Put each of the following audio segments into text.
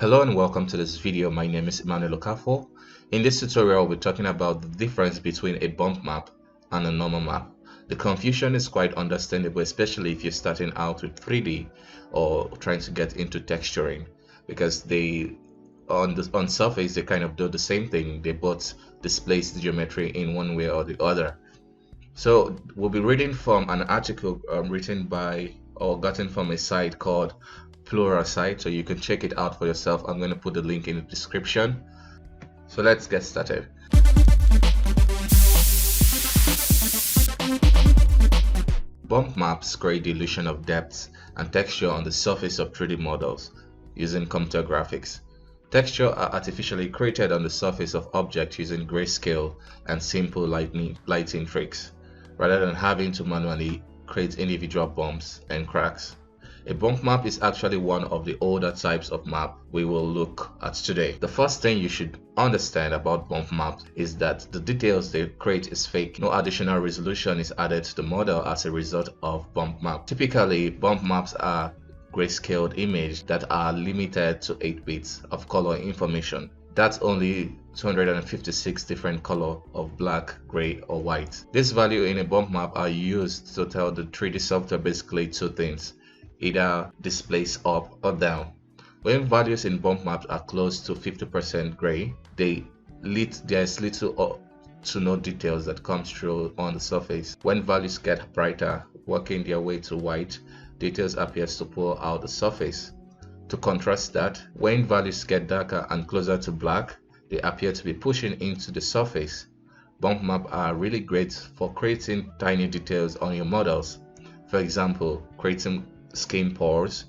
Hello and welcome to this video. My name is Emmanuel Okafo. In this tutorial, we're talking about the difference between a bump map and a normal map. The confusion is quite understandable, especially if you're starting out with 3D or trying to get into texturing, because on surface they kind of do the same thing. They both displace the geometry in one way or the other. So we'll be reading from an article written by or gotten from a site called Plural site, so you can check it out for yourself. I'm going to put the link in the description. So let's get started. Bump maps create the illusion of depth and texture on the surface of 3D models using computer graphics. Texture are artificially created on the surface of objects using grayscale and simple lighting tricks, rather than having to manually create individual bumps and cracks. A bump map is actually one of the older types of map we will look at today. The first thing you should understand about bump maps is that the details they create is fake. No additional resolution is added to the model as a result of bump map. Typically, bump maps are grayscaled images that are limited to 8 bits of color information. That's only 256 different colors of black, gray, or white. This value in a bump map are used to tell the 3D software basically two things: either displace up or down. When values in bump maps are close to 50% gray, there's little to no details that comes through on the surface. When values get brighter, working their way to white, details appears to pour out the surface. To contrast that, when values get darker and closer to black, they appear to be pushing into the surface. Bump maps are really great for creating tiny details on your models. For example, creating skin pores,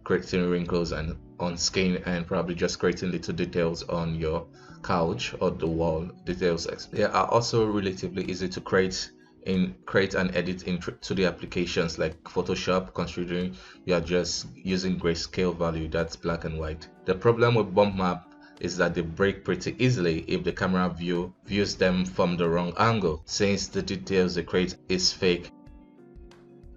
creating wrinkles on skin, and probably just creating little details on your couch or the wall details. They are also relatively easy to create and edit in 2D applications like Photoshop, considering you are just using grayscale value, that's black and white. The problem with bump map is that they break pretty easily if the camera views them from the wrong angle, since the details they create is fake.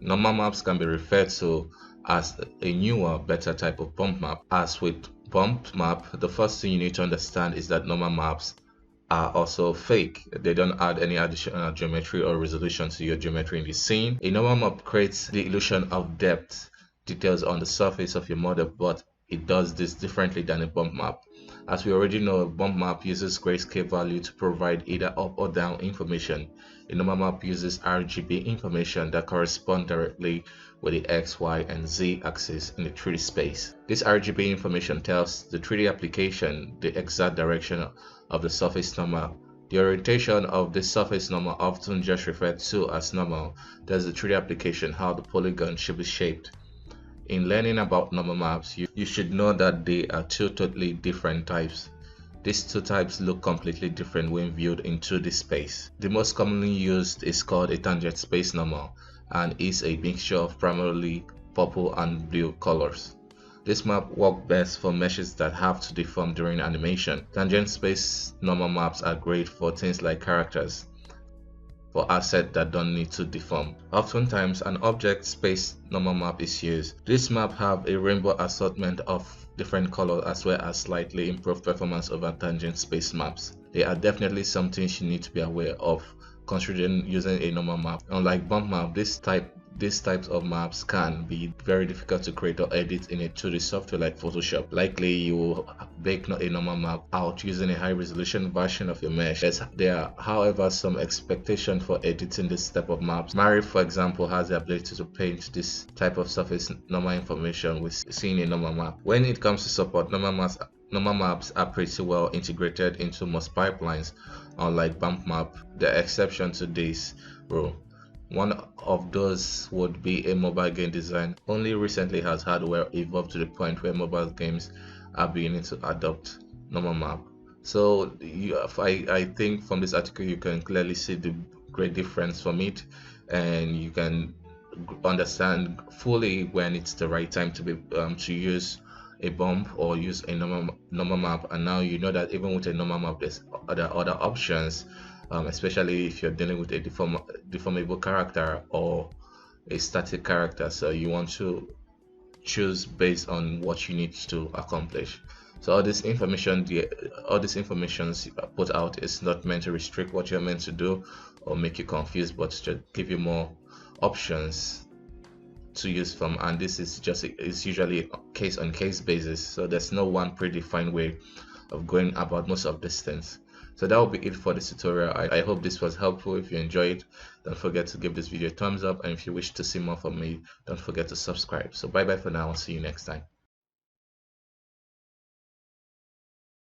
Normal maps can be referred to as a newer, better type of bump map. As with bump map, the first thing you need to understand is that normal maps are also fake. They don't add any additional geometry or resolution to your geometry in the scene. A normal map creates the illusion of depth, details on the surface of your model, but it does this differently than a bump map. As we already know, a bump map uses grayscale value to provide either up or down information. A normal map uses RGB information that correspond directly with the X, Y, and Z axis in the 3D space. This RGB information tells the 3D application the exact direction of the surface normal. The orientation of the surface normal, often just referred to as normal, tells the 3D application how the polygon should be shaped. In learning about normal maps, you should know that they are two totally different types. These two types look completely different when viewed in 2D space. The most commonly used is called a tangent space normal and is a mixture of primarily purple and blue colors. This map works best for meshes that have to deform during animation. Tangent space normal maps are great for things like characters, for assets that don't need to deform. Oftentimes, an object space normal map is used. This map have a rainbow assortment of different colors as well as slightly improved performance over tangent space maps. They are definitely something you need to be aware of considering using a normal map. Unlike bump map, these types of maps can be very difficult to create or edit in a 2D software like Photoshop. Likely you will bake a normal map out using a high resolution version of your mesh. There are, however, some expectation for editing this type of maps. Mari, for example, has the ability to paint this type of surface normal information with seeing a normal map. When it comes to support, normal maps are pretty well integrated into most pipelines, unlike bump map. The exception to this rule, one of those would be a mobile game design. Only recently has hardware evolved to the point where mobile games are beginning to adopt normal map. So I think from this article you can clearly see the great difference from it, and you can understand fully when it's the right time to use a bump or use a normal map. And now you know that even with a normal map there's other options, especially if you're dealing with a deformable character or a static character. So you want to choose based on what you need to accomplish. So all this information put out is not meant to restrict what you're meant to do or make you confused, but to give you more options to use from. And this is just it's usually a case on case basis, so there's no one predefined way of going about most of these things. So that will be it for this tutorial. I hope this was helpful. If you enjoyed, don't forget to give this video a thumbs up, and if you wish to see more from me, don't forget to subscribe. So bye bye for now, and see you next time.